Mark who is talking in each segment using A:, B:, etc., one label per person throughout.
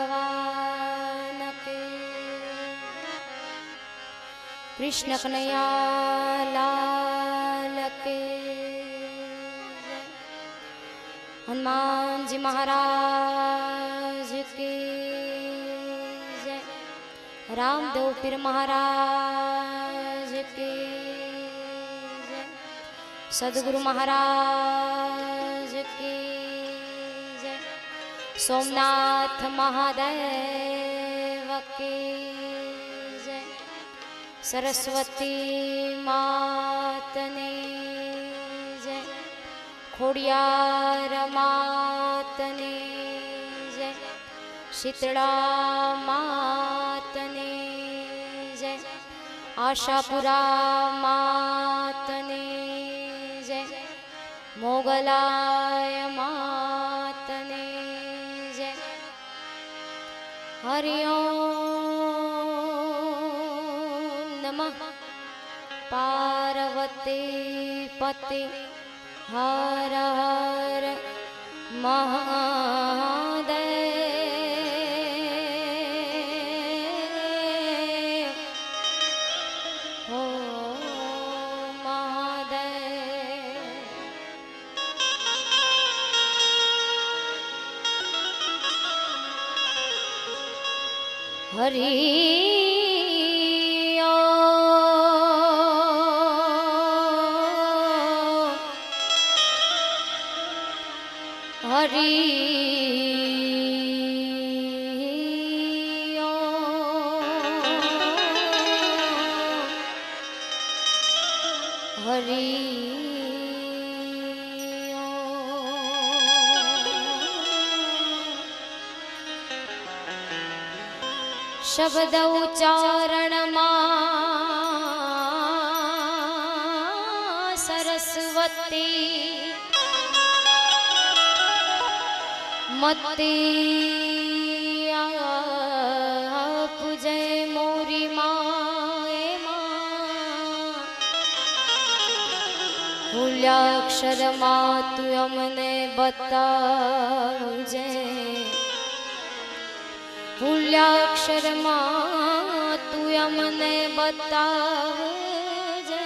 A: भगवान के कृष्ण कन्हैया लाल के हनुमान जी महाराज की जय रामदेव पीर महाराज की जय सदगुरु महाराज की जय सोमनाथ महादेव की जय सरस्वती मातने जय खोड़ियार मातने जय शीतला मातने जय आशापुरा मातने जय मोगलाय मातने जय हरि ओम नमः पार्वती पते हर हर महादेव हो महादेव। हरि हरि हरि शब्द उच्चारण सरस्वती मते पूजय मोरी माए माँ फूल्याक्षर माँ तू अमने बतावजे फूल्याक्षर माँ तू अमने बतावजे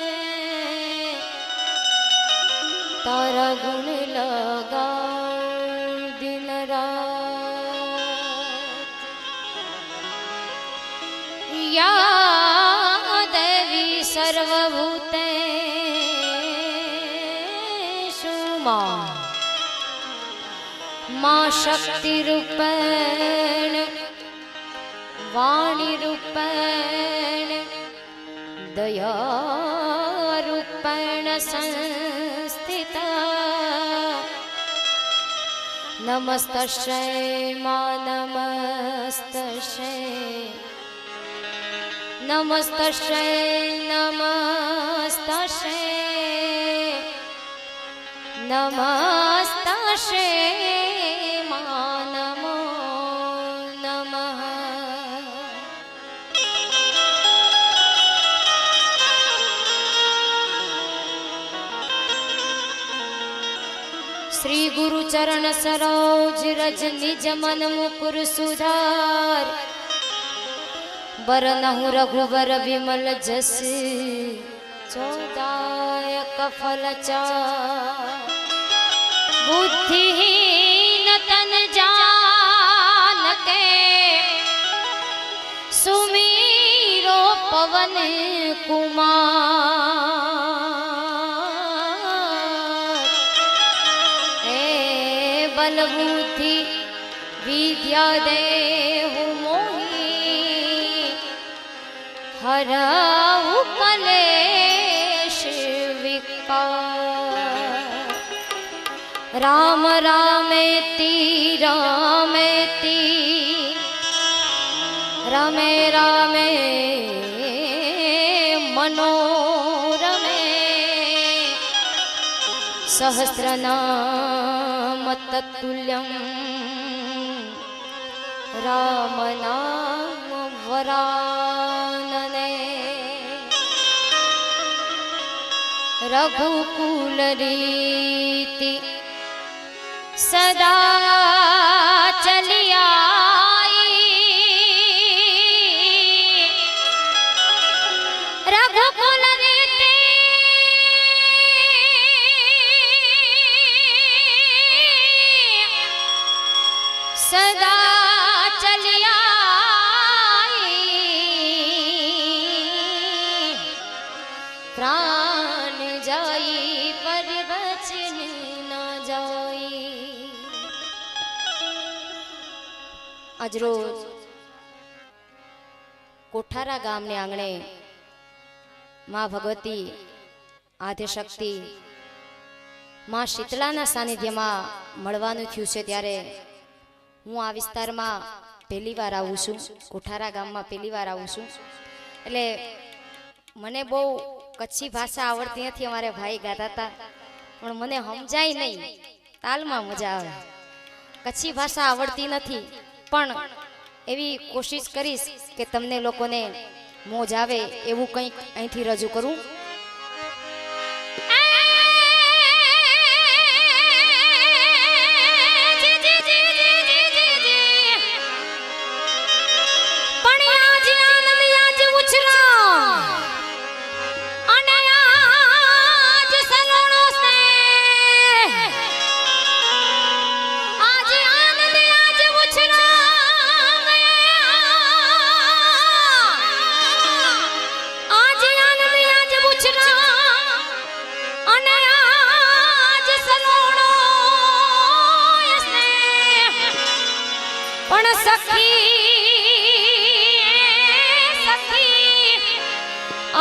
A: तारा गुण लगा या देवी सर्वभूतेषु मां शक्ति रूपेण वाणी रूपेण दया रूपेण संस्थिता नमस्तस्यै मां नमस्तस्यै नमस्तस्यै नमस्तस्यै नमस्तस्यै मां नमो नमः। श्री गुरु चरण सरोज रज निज मन मुकुर सुधार बरनहु रघुवर विमल जस चौदायक फल चार बुद्धिहीन तन जान के सुमीरो पवन कुमार हे बल बुद्धि विद्या देहु हरहु कलेश विकार राम रामेति रामेति रमे रामे मनोरमे सहस्रनाम तत्तुल्यं राम नाम वरानने रघुकुल रीति सदा चली आई આજરોજ કોઠારા ગામને આંગણે માં ભગવતી આદ્યશક્તિ માં શીતળાના સાનિધ્યમાં મળવાનું થયું છે ત્યારે હું આ વિસ્તારમાં પહેલી વાર આવું છું, કોઠારા ગામમાં પહેલી વાર આવું છું. એટલે મને બહુ કચ્છી ભાષા આવડતી નથી. અમારે ભાઈ ગાતા હતા પણ મને સમજાય નહીં, તાલમાં મજા આવે. કચ્છી ભાષા આવડતી નથી પણ એવી કોશિશ કરીશ કે તમને લોકોને મોજ આવે એવું કંઈક અહીંથી રજૂ કરું.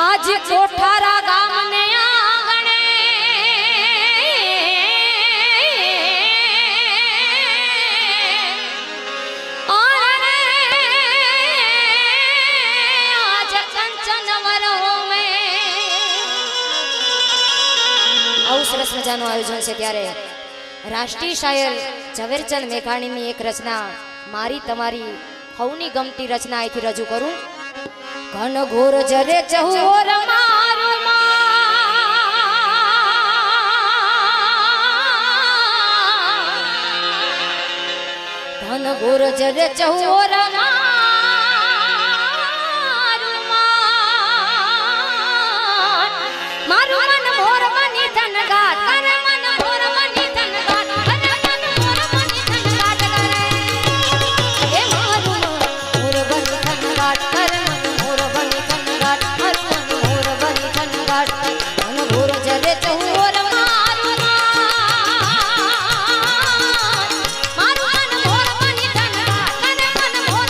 A: आज कोठारा गाम ने आंगणे और आज कंचन वरो में આવું સરસ મજાનું આયોજન છે ત્યારે રાષ્ટ્રીય શાયર ઝવેરચંદ મેઘાણીની એક રચના મારી તમારી હવની ગમતી રચના અહીંથી રજૂ કરું. ઘન ઘોર જરે ચહોર મારું ઘન ઘોર જરે ચહોર મારું મન મોર બની ધન ગાત કરે, મન મોર બની ધન ગાત કરે, મન મોર બની ધન ગાત કરે. એ મારું મોર બની ધન ગાત કરે, મારું મન મોર બની ધન ગાત કરે, મન મોર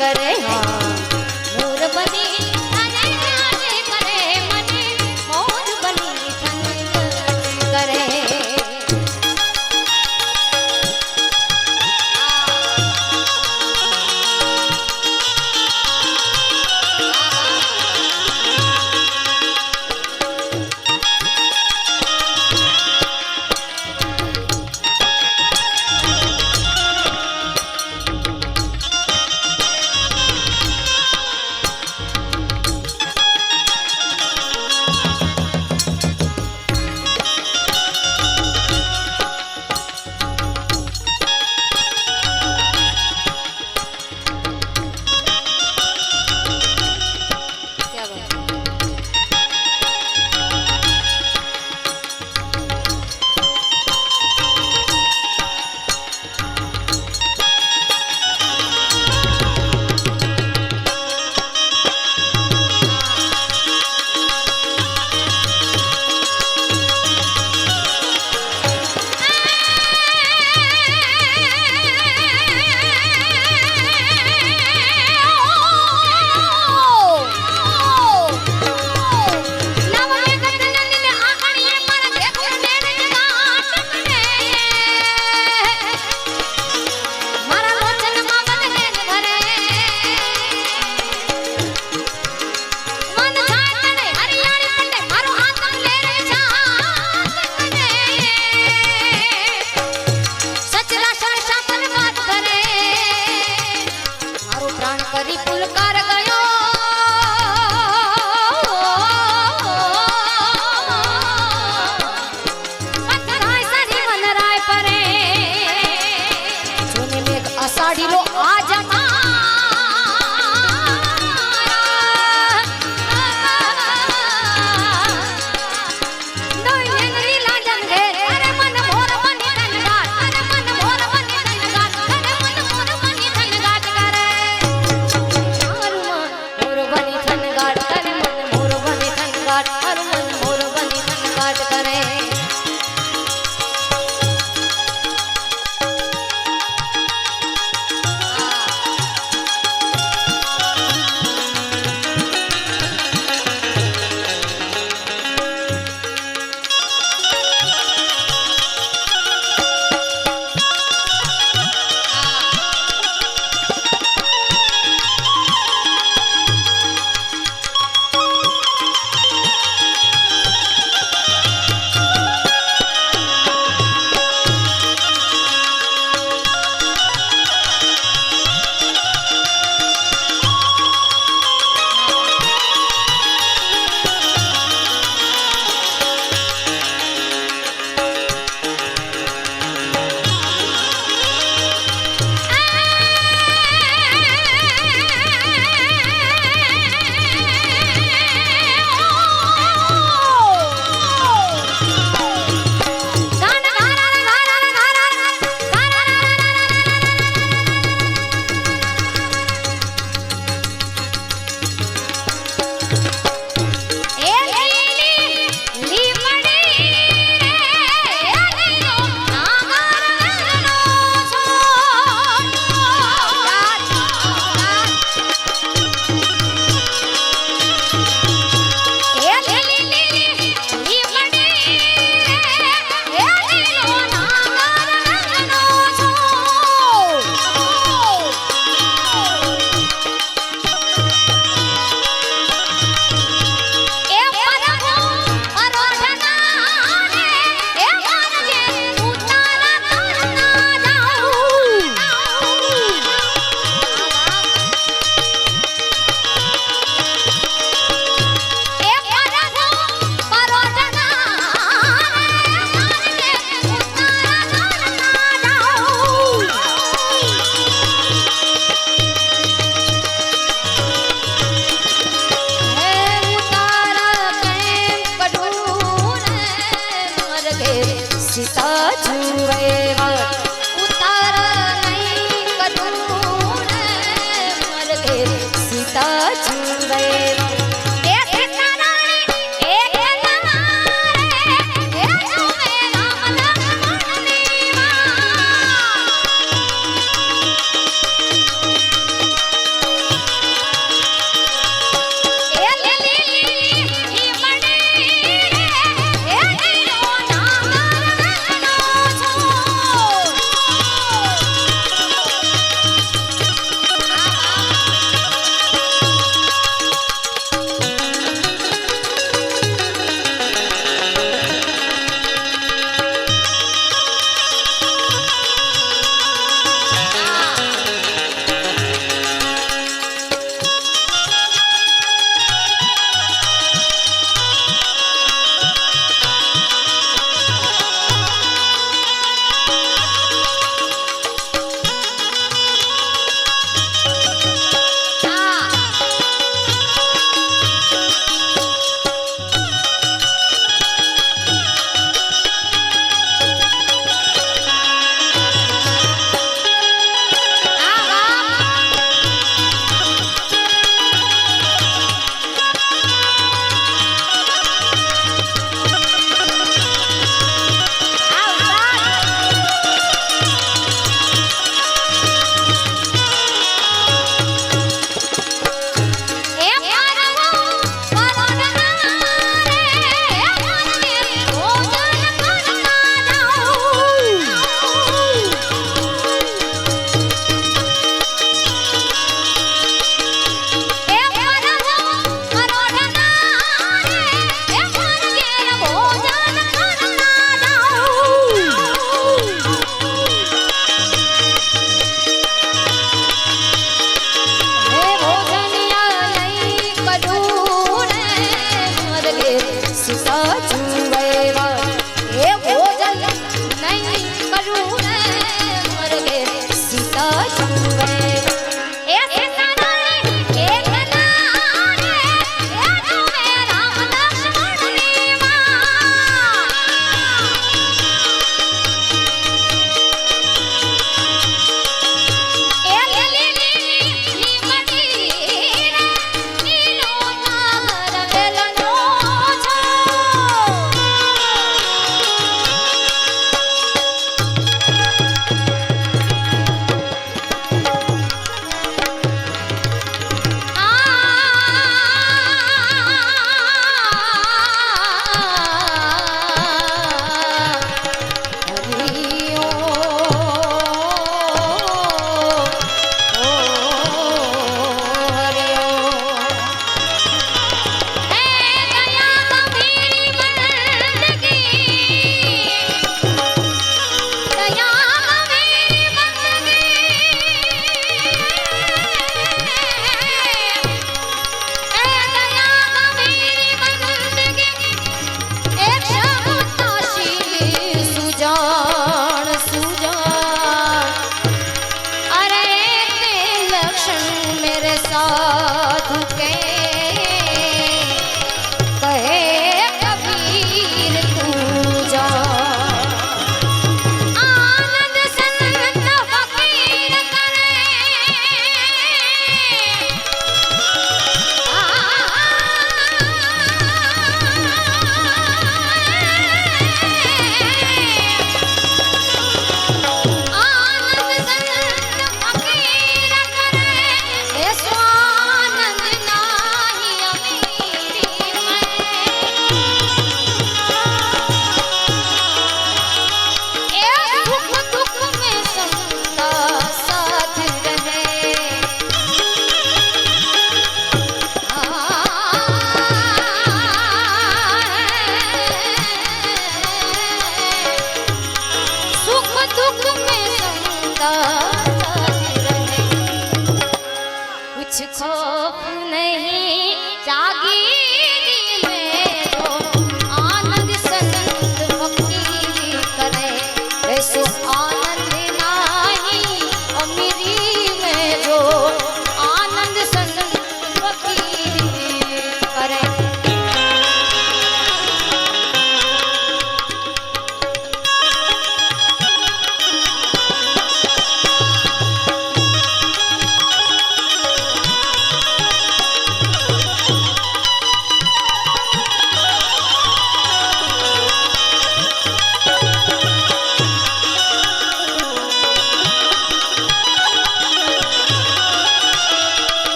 A: કરે હા મોર બની તને યાદ કરે મને મોર બની તને યાદ કરે અષાઢીલો આજ खौफ नहीं जागीर में जो आनंद संत फकीर करे ऐसो आनंद नाही अमीरी में जो आनंद संत फकीर करे।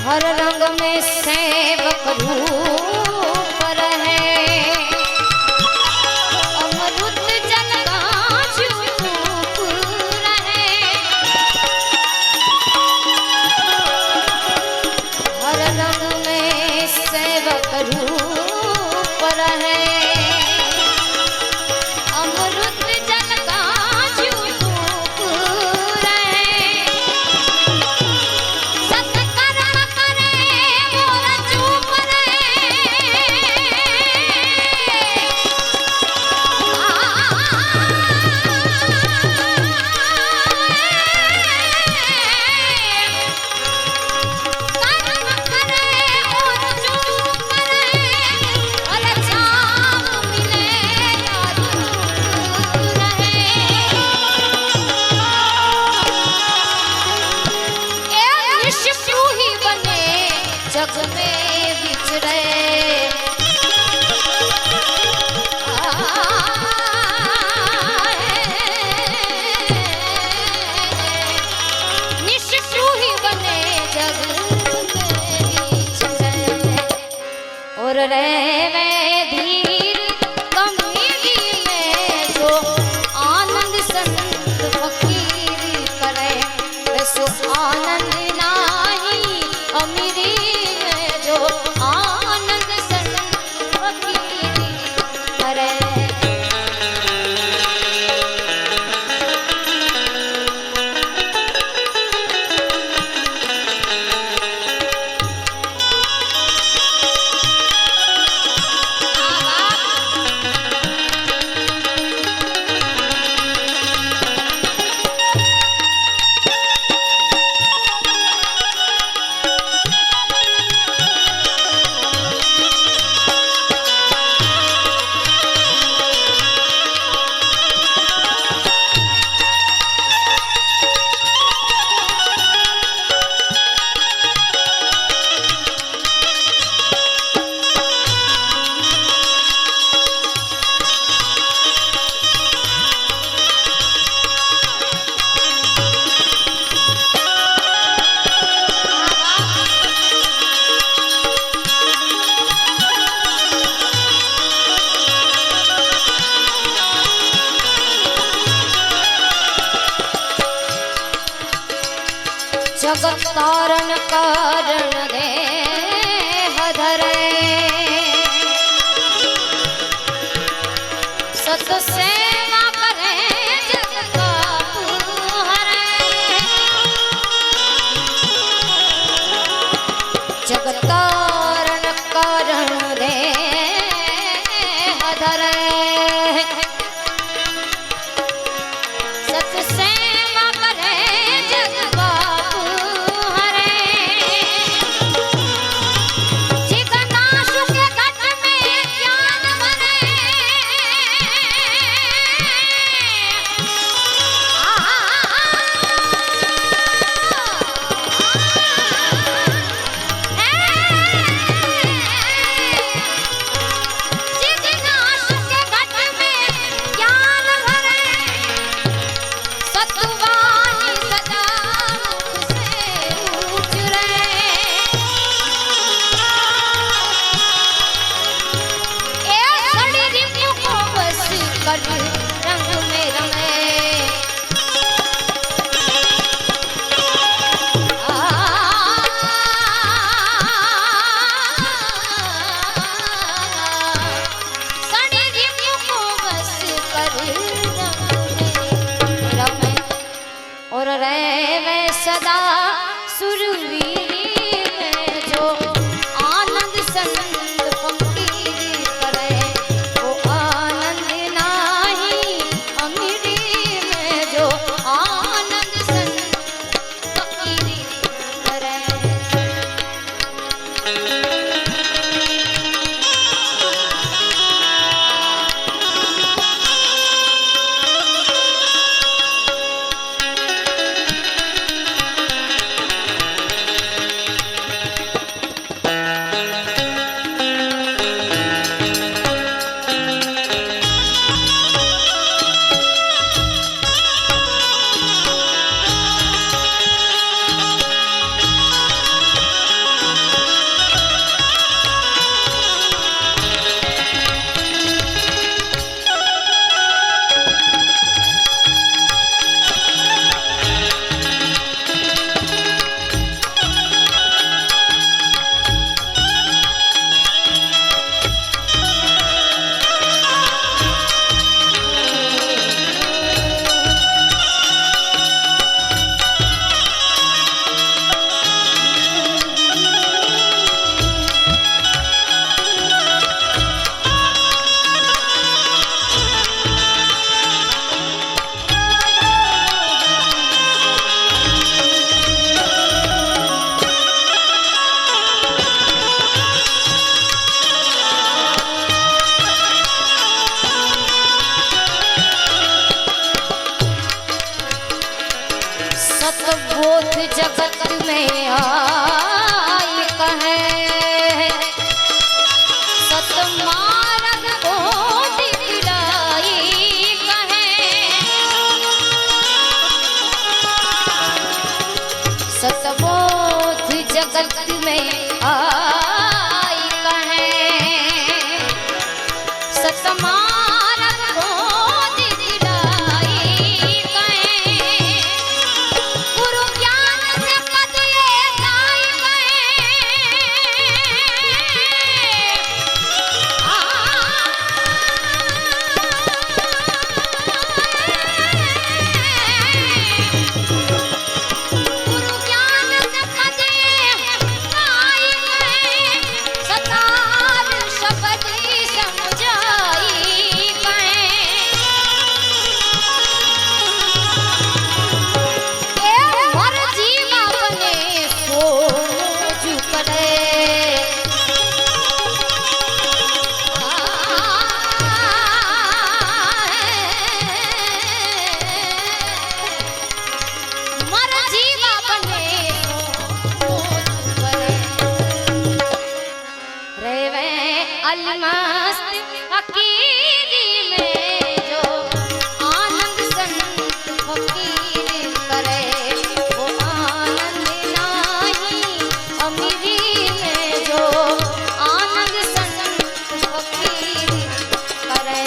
A: हर रंग में सेवक रूप रहे अमृत जल का झूप रहे। हर रंग में सेवक रूप रहे अमृत जल का झूप रहे। जग में विचरे निष्ठु ही बने जग में विचरे और रहे धीर गंभीर में जो आनंद संत फकीर करे वैसो आनंद नाही अमीरी जो आनंद संत फकीर करे। जगत तारण कारण दे हधरे सत सेवा करे जग का हरे। जगत तारण कारण दे हधरे सत सेवा करे जग रहे वे सदा सुरवीरी में जो आनंद संग फकीरी करे वो आनंद नाही अमीरी में जो आनंद संग फकीरी करे। सतबोध जगत में आई कहे सतमार्ग को दिखलाई कहे सतबोध जगत में आई कहे सतमार्ग को अलमस्त फकीरी में जो आनंद संत फकीरी करे वो आनंद नाही अमीरी में जो आनंद संत फकीरी करे।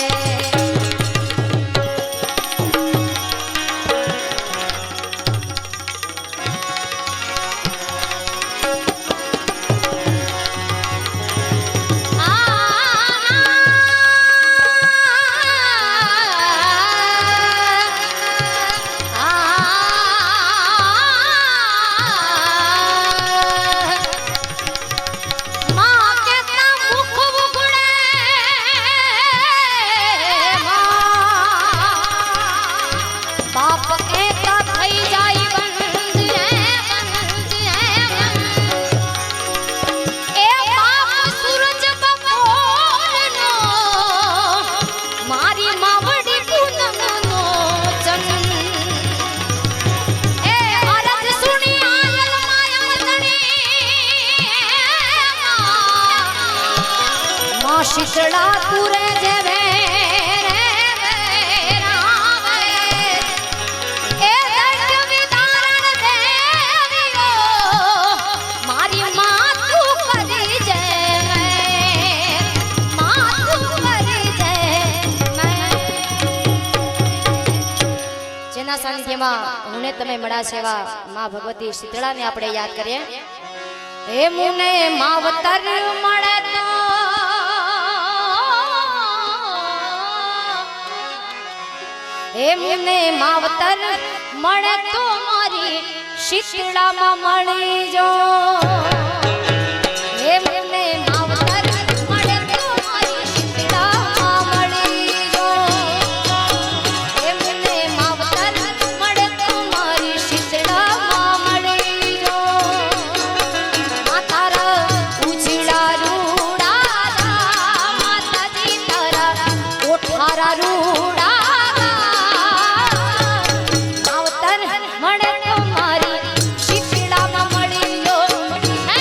A: शीतला तुरे जेवे मारी मातू करी जय मातू करी जय जेना सानिध्यમાં હુને તમે મળ્યા છે એવા માં ભગવતી શીતળાને આપણે યાદ કરીએ। હે મુને માવતર મળે તો हे मुने मावतर मणे तो શીતળામાં મળી જો એમને માવતર મળે તો મારી શીતળામાં મળી જો એમને માવતર મળે તો મારી શીતળામાં મળી જો માતારા ઉજળા રૂડા માતાજી તારા કોઠારા રૂડા માવતર મળે તો મારી શીતળામાં મળી જો હે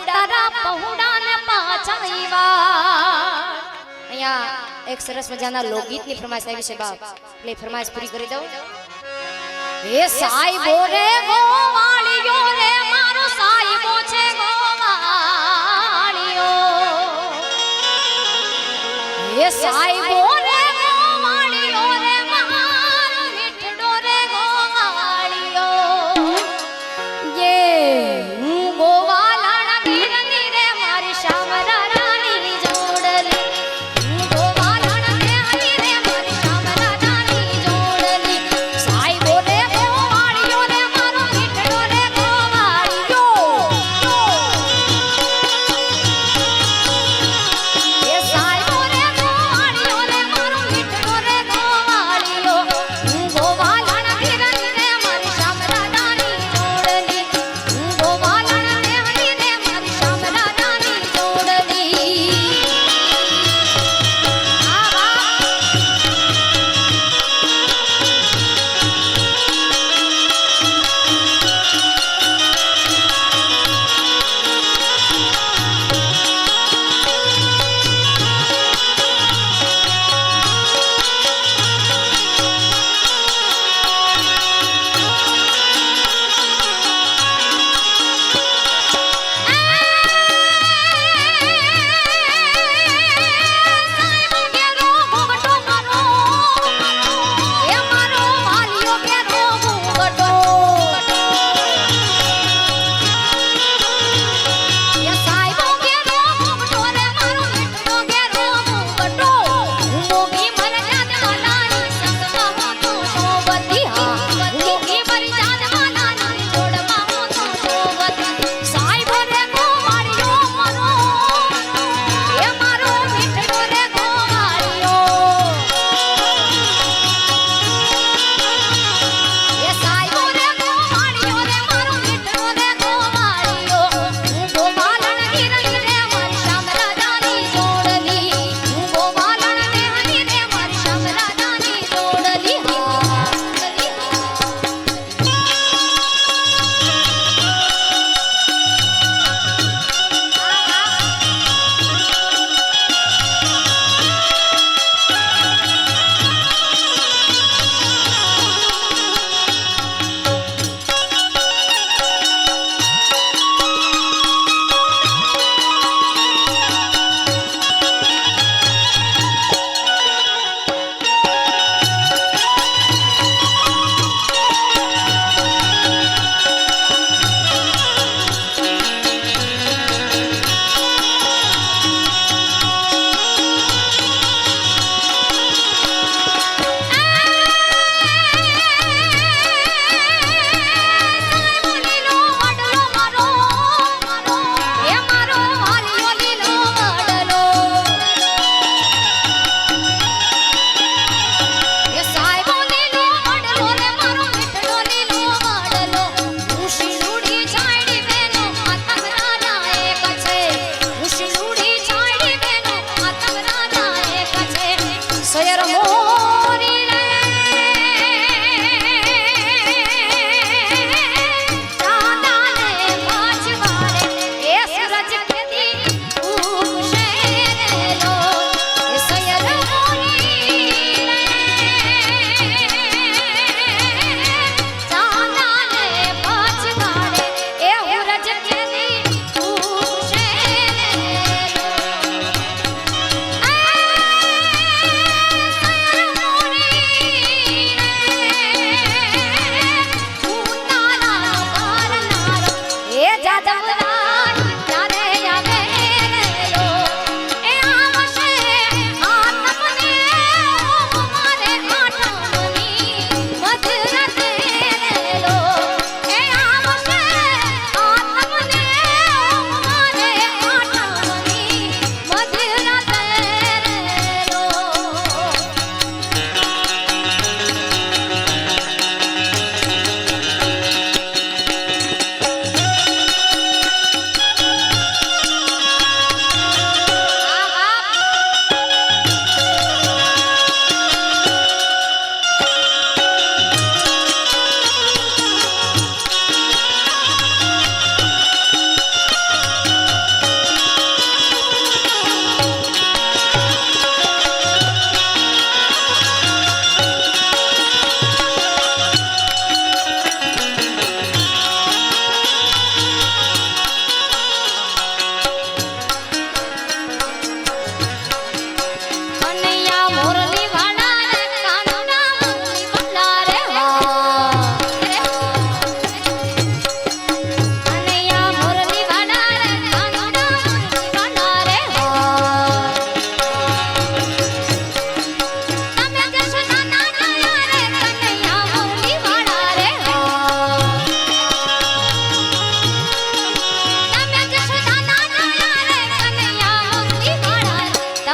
A: તારા પહોળા ને પાછા આવ્યા. અહીંયા એક સરસ મજાના લોકગીતની ફરમાઈશ આવી છે બાપ, એટલે ફરમાઈશ પૂરી કરી દઉં. એ સાઈબો રે ગોવાળિયો રે મારો સાઈબો છે ગોવાળિયો. એ સાઈબો રે ગોવાળિયો રે મારો મીઠડો રે ગોવાળિયો. ये गोवाला गिरनी रे मारी शामरा रानी जोड़ली. गोवाला गिरनी रे मारी शामरा रानी जोड़ली. साईबो रे गोवाळियो रे मारो मीठड़ो रे गोवाळियो. ये साईबो रे गोवाळियो रे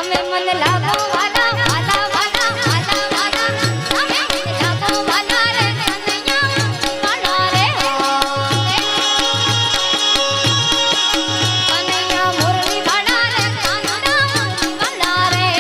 A: તમે મને લાગો વાલા વાલા વાલા વાલા વાલા તમે મને લાગો વાલા રે કનૈયા વાલા રે કનૈયા મુરલી વાલા રે કાનડા વાલા રે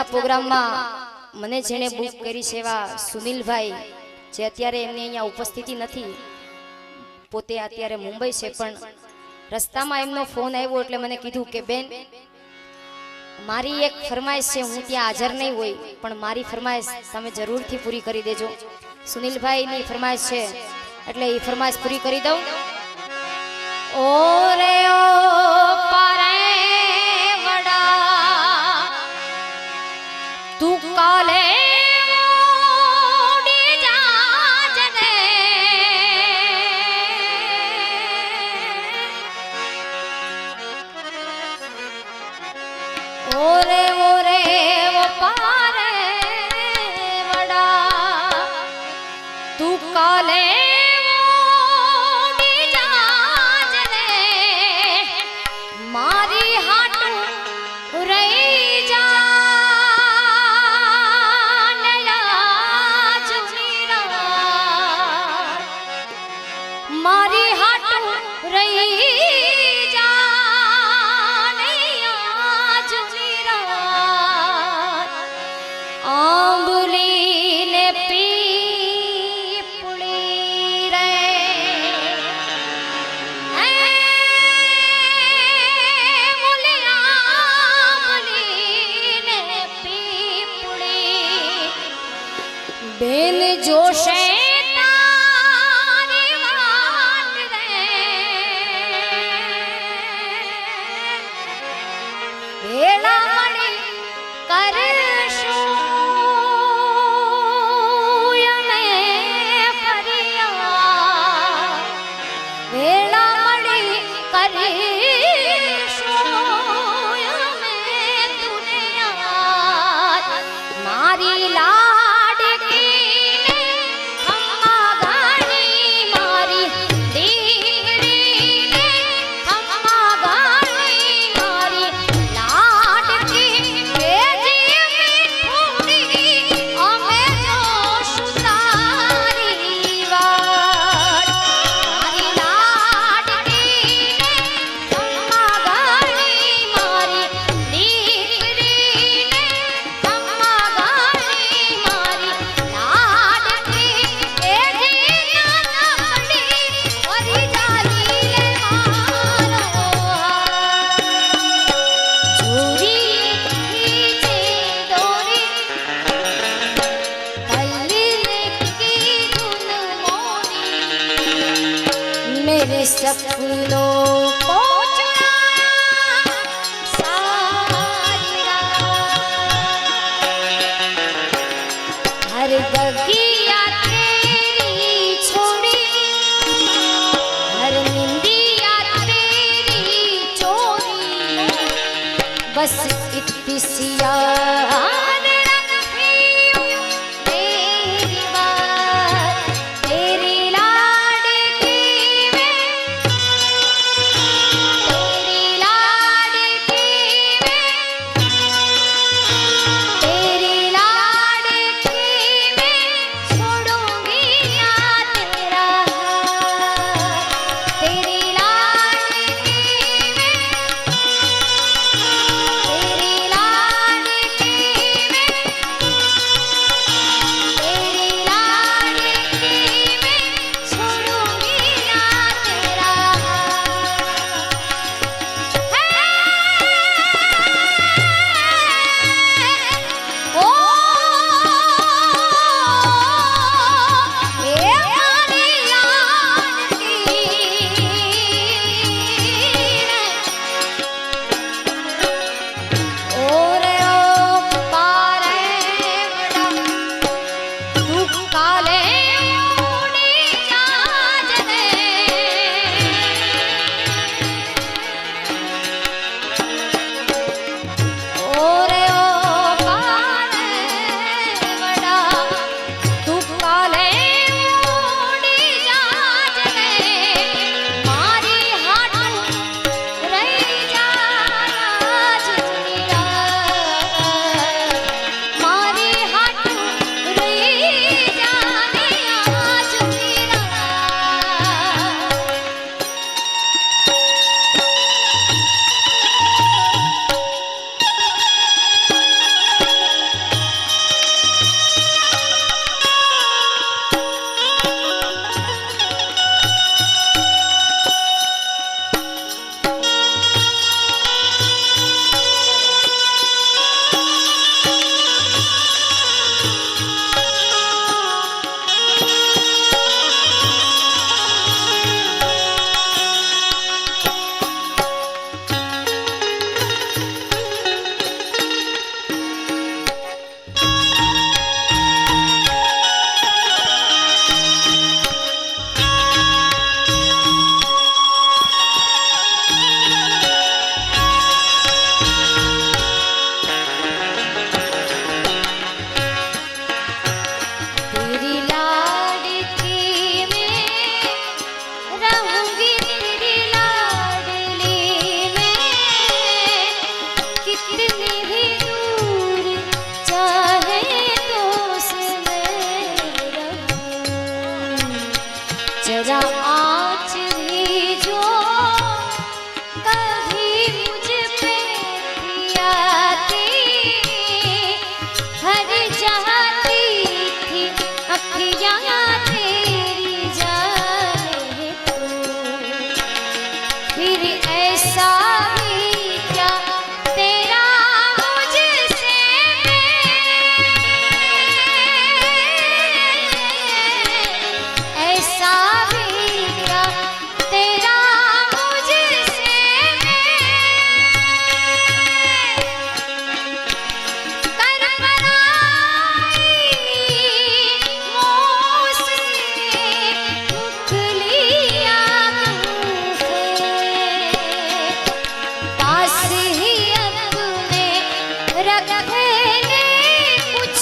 A: આજના પ્રોગ્રામમાં મને જેણે બુક કરી છે એવા સુનિલભાઈ, જે અત્યારે એમની અહીંયા ઉપસ્થિતિ નથી, પોતે અત્યારે મુંબઈ છે, પણ રસ્તામાં એમનો ફોન આવ્યો એટલે મને કીધું કે બેન, મારી એક ફરમાઈશ છે, હું ત્યાં હાજર નહીં હોય પણ મારી ફરમાઈશ તમે જરૂરથી પૂરી કરી દેજો. સુનિલભાઈની ફરમાઈશ છે એટલે એ ફરમાઈશ પૂરી કરી દઉં. ઓરે ઓ પારે વડા તું કાલે ઓરે ઓરે વો પારે વડા તું કાલે મારી હાટું રહી જા મારી હાટું રહી બેન જોશે તારી વાત રે વેળા મળી કરશું અમે ફરિયા વેળા મળી કરીશું અમે દુનિયા મારી मेरे सपनों को हर बगिया तेरी छोड़ी हर निंदिया तेरी चोरी बस इतनी सी याद जरा आँच भी जो कभी मुझ पे आती हर जाती थी अखियाँ तेरी जाने तो फिर ऐसा भी क्या तेरा मुझसे ऐसा भी क्या तेरा मुझसे कर पराई मोह से मुख लिया मुझसे पास ही अपने रखे ने कुछ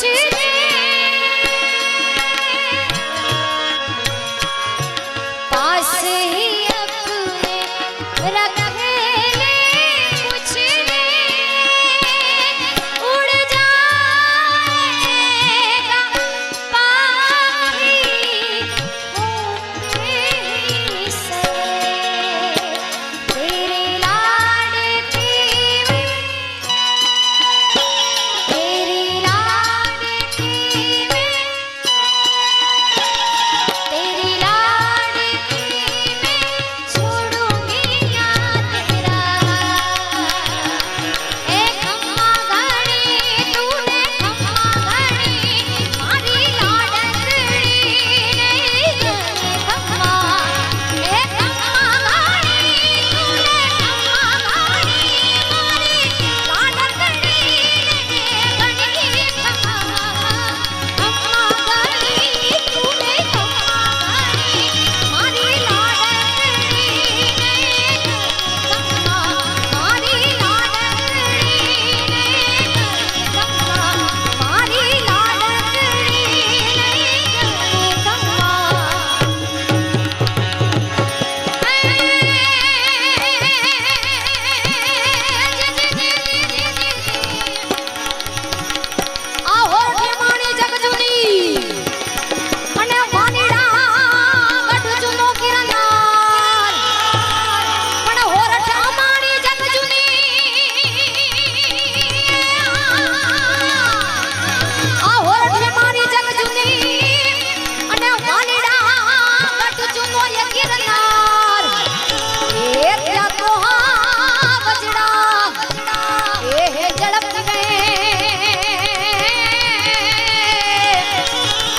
A: पास ही अपने रखे ने कुछ उड़ जाएगा पाखी होते ही से तेरे लाडकी में तेरी लाडकी में तेरी लाडकी में छोड़ूंगी ना तेरा ए खम्मा घड़ी तूने खम्मा घड़ी मारी लाडकड़ी ने खम्मा ए खम्मा घड़ी तूने खम्मा घड़ी मारी लाडकड़ी ने घड़ी खम्मा खम्मा घड़ी तूने खम्मा घड़ी मारी लाडकड़ी ने खम्मा मारी लाडकड़ी ने खम्मा मारी लाडकड़ी ने खम्मा आहो ठेमाणी जगजुनी અને વાનીડા ગઢ જુનો કિરનાર પણ હોરઠ અમારી જગજુની આ હોરઠ અમારી જગજુની અને વાનીડા ગઢ જુનો ય કિરનાર એ ત્યાં તો હા વજડા એ હે ઝડપ ગયે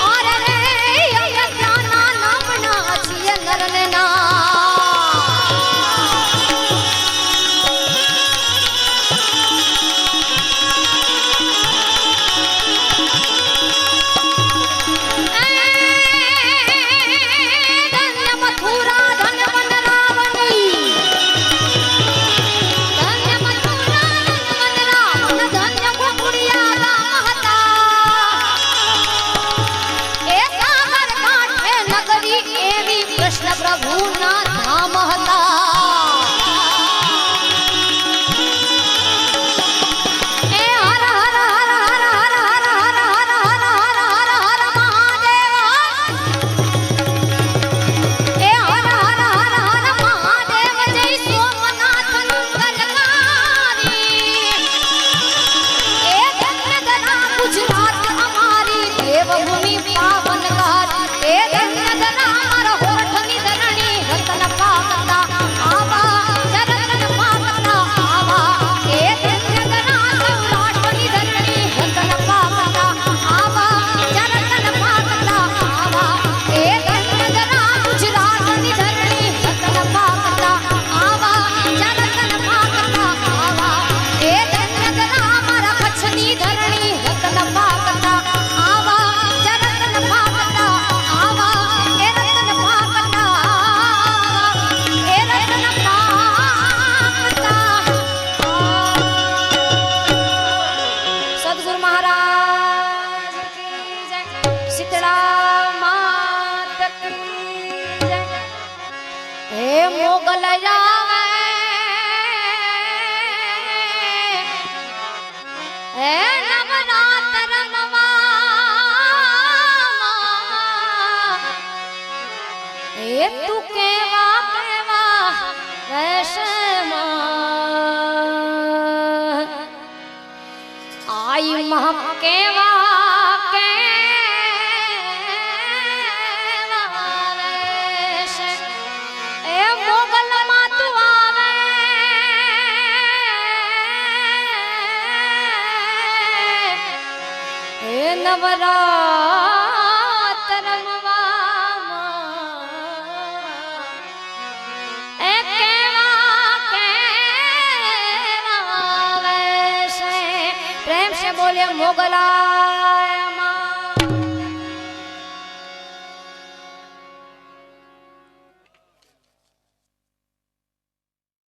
A: और रे अज्ञाना नामना छिय नरने ना धन्य मथुरा धन्य वन रावणी धन्य मथुरा धन्य वन रावण धन्य गोकुड़िया राम હતા એ સાગર કાંઠે નગરી એવી કૃષ્ણ પ્રભુના ધામ હતા એ હર હર હર હર હર હર હર હર હર હર હર હર મહાદેવ એ હર હર હર હર મહાદેવ જય સોમનાથ મંગલકારી એ ધન્ય ધરા ગુજરાત અમારી દેવભૂમિ પાવનકાર એ ધન્ય ધરા મારા હોઠની ધરણી રતન પાકતા આવા ચરણ પાકતા આવા એ ધન્ય ધરા સૌરાષ્ટ્રની ધરણી રતન પાકતા આવા ચરણ પાકતા આવા એ ધન્ય ધરા ગુજરાતની ધરણી રતન પાકતા આવા ચરણ પાકતા આવા એ ધન્ય ધરા મારા કચ્છની ધરણી રતન પાકતા આવા ચરણ પાકતા આવા એ રતન પાકતા એ રતન પાકતા સદગુરુ મહારાજ કી જય શીતળા માત કી જય હે મોગલ આવે હે નવરાત્ર રમવા એ એ તું કેવા કેવા વેશમાં આઈ મહ કેવા કેવા વેશ એ મોગલમાં તું આવે એ નવરાત રમવામાં એ કેવા કેવા વેશ પ્રેમ से बोले मोगलाय